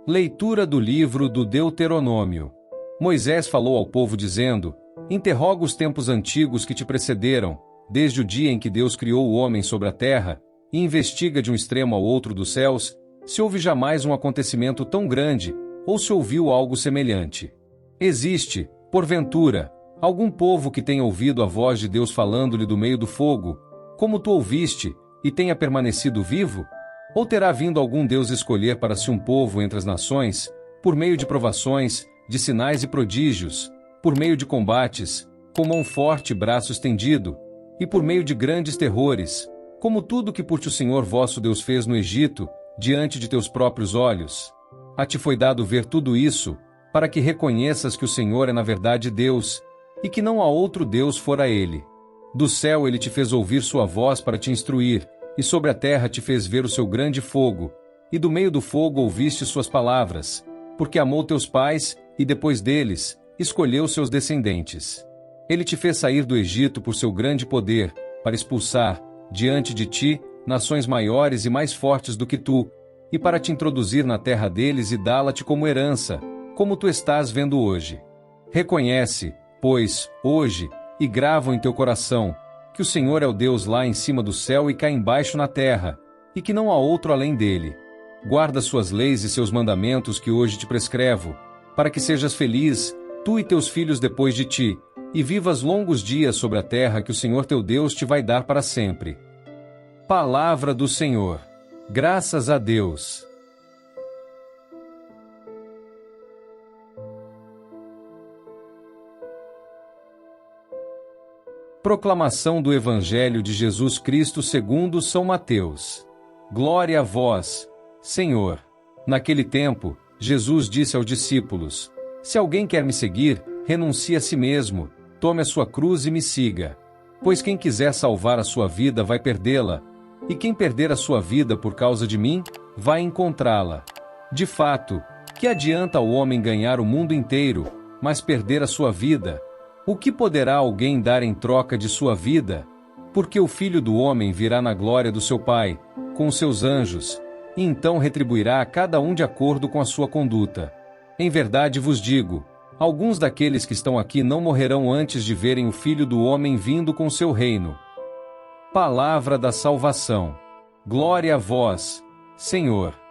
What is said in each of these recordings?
Leitura do livro do Deuteronômio. Moisés falou ao povo dizendo: interroga os tempos antigos que te precederam, desde o dia em que Deus criou o homem sobre a terra, e investiga de um extremo ao outro dos céus, se houve jamais um acontecimento tão grande, ou se ouviu algo semelhante. Existe, porventura, algum povo que tenha ouvido a voz de Deus falando-lhe do meio do fogo, como tu ouviste, e tenha permanecido vivo? Ou terá vindo algum Deus escolher para si um povo entre as nações, por meio de provações, de sinais e prodígios, por meio de combates, com mão forte e braço estendido, e por meio de grandes terrores, como tudo que por ti o Senhor vosso Deus fez no Egito, diante de teus próprios olhos? A ti foi dado ver tudo isso, para que reconheças que o Senhor é na verdade Deus, e que não há outro Deus fora Ele. Do céu Ele te fez ouvir sua voz para te instruir, e sobre a terra te fez ver o seu grande fogo, e do meio do fogo ouviste suas palavras, porque amou teus pais, e depois deles, escolheu seus descendentes. Ele te fez sair do Egito por seu grande poder, para expulsar, diante de ti, nações maiores e mais fortes do que tu, e para te introduzir na terra deles e dá-la-te como herança, como tu estás vendo hoje. Reconhece, pois, hoje, e grava em teu coração, que o Senhor é o Deus lá em cima do céu e cá embaixo na terra, e que não há outro além dele. Guarda suas leis e seus mandamentos que hoje te prescrevo, para que sejas feliz, tu e teus filhos depois de ti, e vivas longos dias sobre a terra que o Senhor teu Deus te vai dar para sempre. Palavra do Senhor. Graças a Deus. Proclamação do Evangelho de Jesus Cristo segundo São Mateus. Glória a vós, Senhor. Naquele tempo, Jesus disse aos discípulos: se alguém quer me seguir, renuncie a si mesmo, tome a sua cruz e me siga. Pois quem quiser salvar a sua vida vai perdê-la, e quem perder a sua vida por causa de mim, vai encontrá-la. De fato, que adianta o homem ganhar o mundo inteiro, mas perder a sua vida? O que poderá alguém dar em troca de sua vida? Porque o Filho do Homem virá na glória do seu Pai, com os seus anjos, e então retribuirá a cada um de acordo com a sua conduta. Em verdade vos digo, alguns daqueles que estão aqui não morrerão antes de verem o Filho do Homem vindo com seu reino. Palavra da salvação. Glória a vós, Senhor.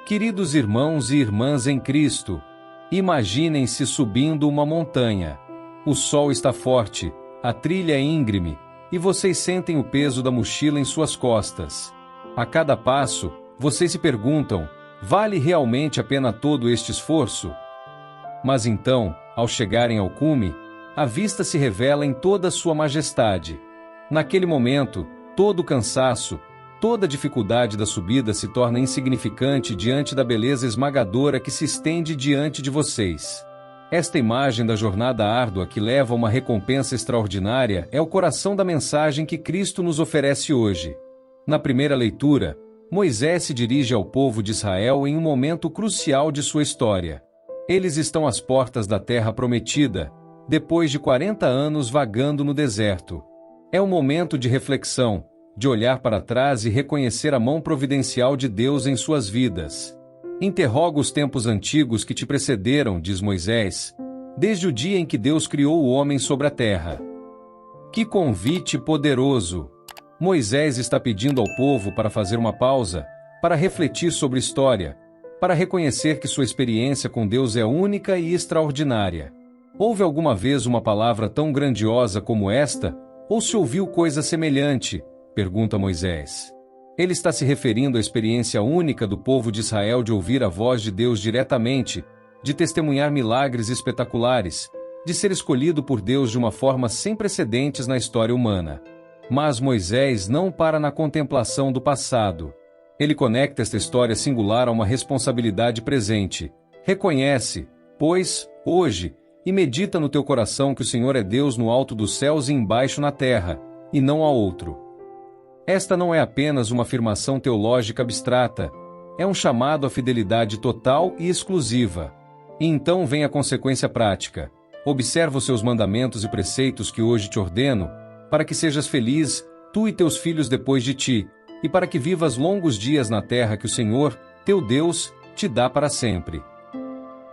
Queridos irmãos e irmãs em Cristo, imaginem-se subindo uma montanha. O sol está forte, a trilha é íngreme, e vocês sentem o peso da mochila em suas costas. A cada passo, vocês se perguntam: vale realmente a pena todo este esforço? Mas então, ao chegarem ao cume, a vista se revela em toda a sua majestade. Naquele momento, todo o cansaço, toda a dificuldade da subida se torna insignificante diante da beleza esmagadora que se estende diante de vocês. Esta imagem da jornada árdua que leva a uma recompensa extraordinária é o coração da mensagem que Cristo nos oferece hoje. Na primeira leitura, Moisés se dirige ao povo de Israel em um momento crucial de sua história. Eles estão às portas da terra prometida, depois de 40 anos vagando no deserto. É um momento de reflexão, de olhar para trás e reconhecer a mão providencial de Deus em suas vidas. Interroga os tempos antigos que te precederam, diz Moisés, desde o dia em que Deus criou o homem sobre a terra. Que convite poderoso! Moisés está pedindo ao povo para fazer uma pausa, para refletir sobre a história, para reconhecer que sua experiência com Deus é única e extraordinária. Houve alguma vez uma palavra tão grandiosa como esta, ou se ouviu coisa semelhante? Pergunta Moisés. Ele está se referindo à experiência única do povo de Israel de ouvir a voz de Deus diretamente, de testemunhar milagres espetaculares, de ser escolhido por Deus de uma forma sem precedentes na história humana. Mas Moisés não para na contemplação do passado. Ele conecta esta história singular a uma responsabilidade presente. Reconhece, pois, hoje, e medita no teu coração que o Senhor é Deus no alto dos céus e embaixo na terra, e não há outro. Esta não é apenas uma afirmação teológica abstrata, é um chamado à fidelidade total e exclusiva. E então vem a consequência prática. Observa os seus mandamentos e preceitos que hoje te ordeno, para que sejas feliz, tu e teus filhos depois de ti, e para que vivas longos dias na terra que o Senhor, teu Deus, te dá para sempre.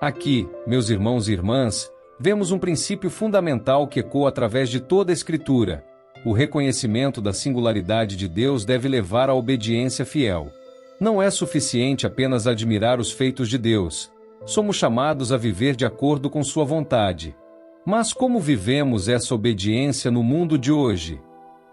Aqui, meus irmãos e irmãs, vemos um princípio fundamental que ecoa através de toda a Escritura. O reconhecimento da singularidade de Deus deve levar à obediência fiel. Não é suficiente apenas admirar os feitos de Deus. Somos chamados a viver de acordo com sua vontade. Mas como vivemos essa obediência no mundo de hoje?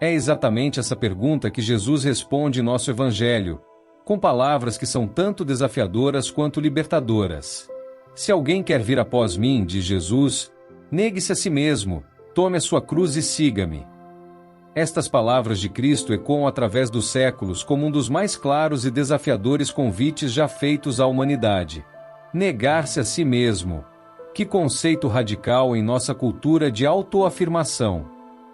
É exatamente essa pergunta que Jesus responde em nosso Evangelho, com palavras que são tanto desafiadoras quanto libertadoras. Se alguém quer vir após mim, diz Jesus, negue-se a si mesmo, tome a sua cruz e siga-me. Estas palavras de Cristo ecoam através dos séculos como um dos mais claros e desafiadores convites já feitos à humanidade. Negar-se a si mesmo. Que conceito radical em nossa cultura de autoafirmação.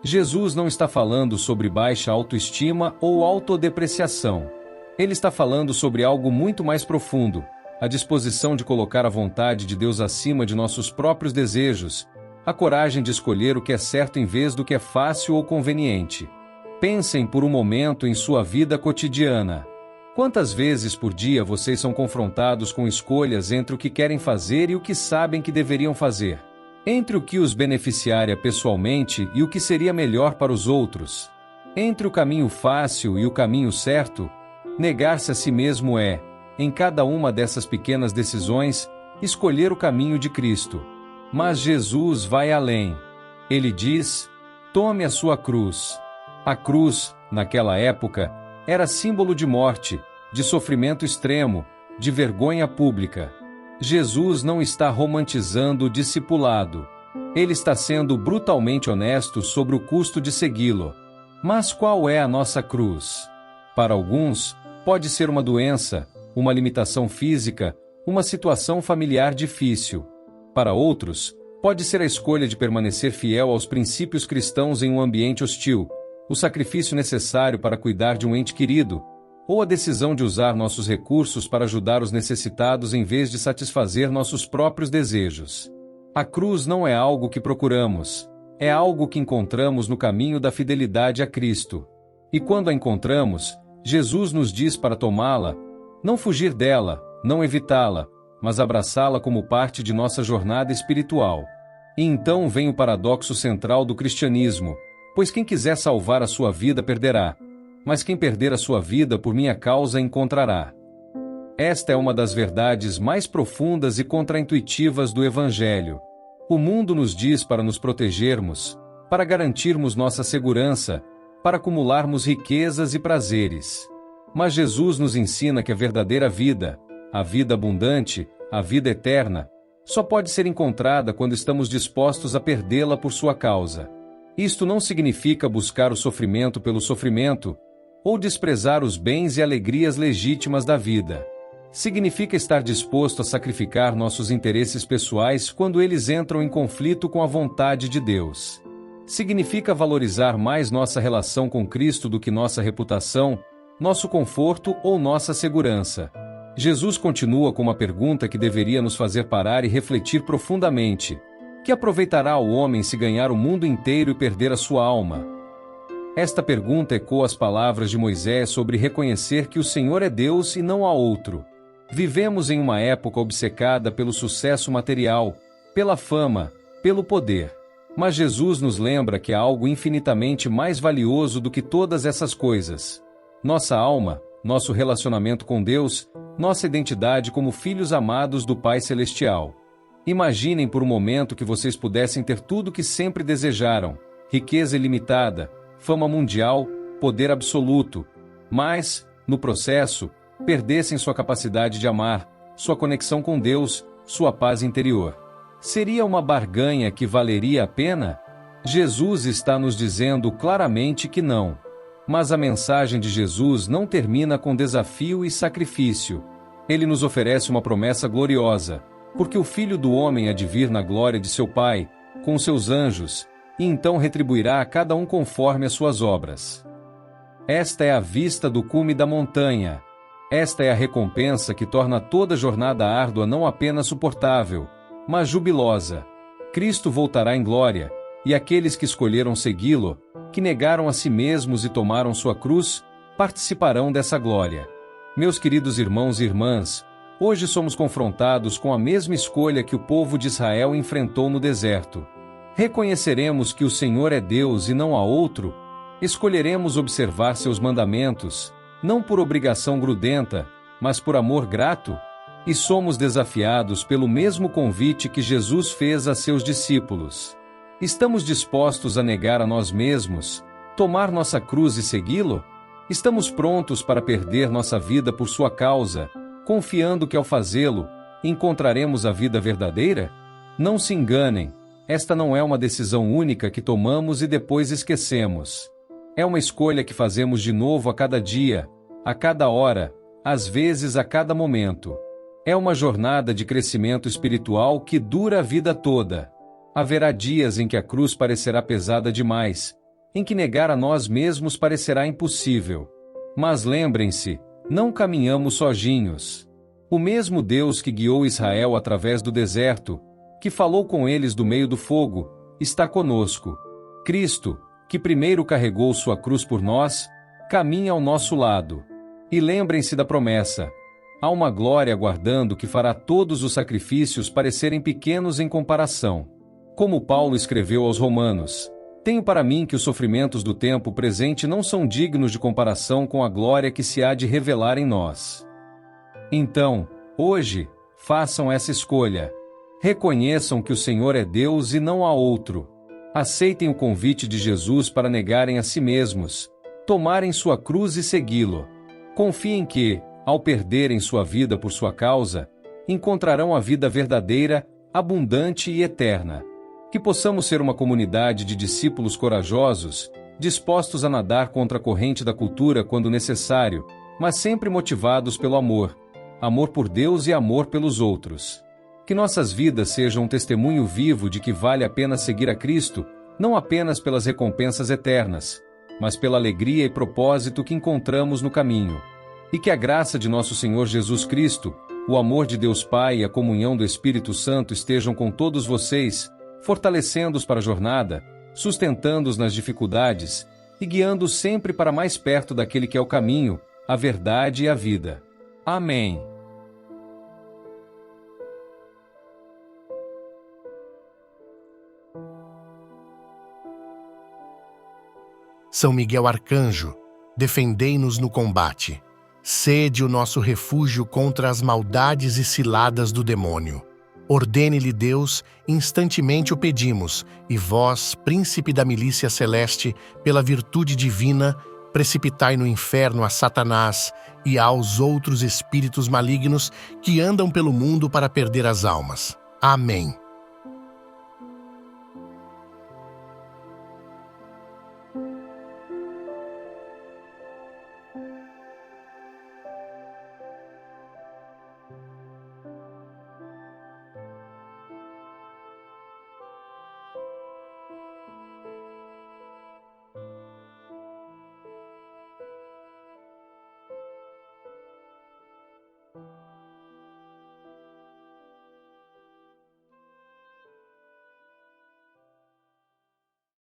Jesus não está falando sobre baixa autoestima ou autodepreciação. Ele está falando sobre algo muito mais profundo, a disposição de colocar a vontade de Deus acima de nossos próprios desejos, a coragem de escolher o que é certo em vez do que é fácil ou conveniente. Pensem por um momento em sua vida cotidiana. Quantas vezes por dia vocês são confrontados com escolhas entre o que querem fazer e o que sabem que deveriam fazer? Entre o que os beneficiaria pessoalmente e o que seria melhor para os outros? Entre o caminho fácil e o caminho certo? Negar-se a si mesmo é, em cada uma dessas pequenas decisões, escolher o caminho de Cristo. Mas Jesus vai além. Ele diz, tome a sua cruz. A cruz, naquela época, era símbolo de morte, de sofrimento extremo, de vergonha pública. Jesus não está romantizando o discipulado. Ele está sendo brutalmente honesto sobre o custo de segui-lo. Mas qual é a nossa cruz? Para alguns, pode ser uma doença, uma limitação física, uma situação familiar difícil. Para outros, pode ser a escolha de permanecer fiel aos princípios cristãos em um ambiente hostil, o sacrifício necessário para cuidar de um ente querido, ou a decisão de usar nossos recursos para ajudar os necessitados em vez de satisfazer nossos próprios desejos. A cruz não é algo que procuramos, é algo que encontramos no caminho da fidelidade a Cristo. E quando a encontramos, Jesus nos diz para tomá-la, não fugir dela, não evitá-la, mas abraçá-la como parte de nossa jornada espiritual. E então vem o paradoxo central do cristianismo, pois quem quiser salvar a sua vida perderá, mas quem perder a sua vida por minha causa encontrará. Esta é uma das verdades mais profundas e contraintuitivas do Evangelho. O mundo nos diz para nos protegermos, para garantirmos nossa segurança, para acumularmos riquezas e prazeres. Mas Jesus nos ensina que a verdadeira vida, a vida abundante, a vida eterna, só pode ser encontrada quando estamos dispostos a perdê-la por sua causa. Isto não significa buscar o sofrimento pelo sofrimento, ou desprezar os bens e alegrias legítimas da vida. Significa estar disposto a sacrificar nossos interesses pessoais quando eles entram em conflito com a vontade de Deus. Significa valorizar mais nossa relação com Cristo do que nossa reputação, nosso conforto ou nossa segurança. Jesus continua com uma pergunta que deveria nos fazer parar e refletir profundamente. Que aproveitará o homem se ganhar o mundo inteiro e perder a sua alma? Esta pergunta ecoa as palavras de Moisés sobre reconhecer que o Senhor é Deus e não há outro. Vivemos em uma época obcecada pelo sucesso material, pela fama, pelo poder. Mas Jesus nos lembra que há algo infinitamente mais valioso do que todas essas coisas. Nossa alma, nosso relacionamento com Deus, nossa identidade como filhos amados do Pai Celestial. Imaginem por um momento que vocês pudessem ter tudo o que sempre desejaram, riqueza ilimitada, fama mundial, poder absoluto, mas, no processo, perdessem sua capacidade de amar, sua conexão com Deus, sua paz interior. Seria uma barganha que valeria a pena? Jesus está nos dizendo claramente que não. Mas a mensagem de Jesus não termina com desafio e sacrifício. Ele nos oferece uma promessa gloriosa, porque o Filho do Homem há de vir na glória de seu Pai, com seus anjos, e então retribuirá a cada um conforme as suas obras. Esta é a vista do cume da montanha. Esta é a recompensa que torna toda jornada árdua não apenas suportável, mas jubilosa. Cristo voltará em glória, e aqueles que escolheram segui-lo, que negaram a si mesmos e tomaram sua cruz, participarão dessa glória. Meus queridos irmãos e irmãs, hoje somos confrontados com a mesma escolha que o povo de Israel enfrentou no deserto. Reconheceremos que o Senhor é Deus e não há outro? Escolheremos observar seus mandamentos, não por obrigação grudenta, mas por amor grato? E somos desafiados pelo mesmo convite que Jesus fez a seus discípulos. Estamos dispostos a negar a nós mesmos, tomar nossa cruz e segui-lo? Estamos prontos para perder nossa vida por sua causa, confiando que ao fazê-lo, encontraremos a vida verdadeira? Não se enganem, esta não é uma decisão única que tomamos e depois esquecemos. É uma escolha que fazemos de novo a cada dia, a cada hora, às vezes a cada momento. É uma jornada de crescimento espiritual que dura a vida toda. Haverá dias em que a cruz parecerá pesada demais, em que negar a nós mesmos parecerá impossível. Mas lembrem-se, não caminhamos sozinhos. O mesmo Deus que guiou Israel através do deserto, que falou com eles do meio do fogo, está conosco. Cristo, que primeiro carregou sua cruz por nós, caminha ao nosso lado. E lembrem-se da promessa: há uma glória aguardando que fará todos os sacrifícios parecerem pequenos em comparação. Como Paulo escreveu aos Romanos: tenho para mim que os sofrimentos do tempo presente não são dignos de comparação com a glória que se há de revelar em nós. Então, hoje, façam essa escolha. Reconheçam que o Senhor é Deus e não há outro. Aceitem o convite de Jesus para negarem a si mesmos, tomarem sua cruz e segui-lo. Confiem que, ao perderem sua vida por sua causa, encontrarão a vida verdadeira, abundante e eterna. Que possamos ser uma comunidade de discípulos corajosos, dispostos a nadar contra a corrente da cultura quando necessário, mas sempre motivados pelo amor. Amor por Deus e amor pelos outros. Que nossas vidas sejam um testemunho vivo de que vale a pena seguir a Cristo, não apenas pelas recompensas eternas, mas pela alegria e propósito que encontramos no caminho. E que a graça de nosso Senhor Jesus Cristo, o amor de Deus Pai e a comunhão do Espírito Santo estejam com todos vocês, fortalecendo-os para a jornada, sustentando-os nas dificuldades e guiando-os sempre para mais perto daquele que é o caminho, a verdade e a vida. Amém. São Miguel Arcanjo, defendei-nos no combate. Sede o nosso refúgio contra as maldades e ciladas do demônio. Ordene-lhe Deus, instantemente o pedimos, e vós, príncipe da milícia celeste, pela virtude divina, precipitai no inferno a Satanás e aos outros espíritos malignos que andam pelo mundo para perder as almas. Amém.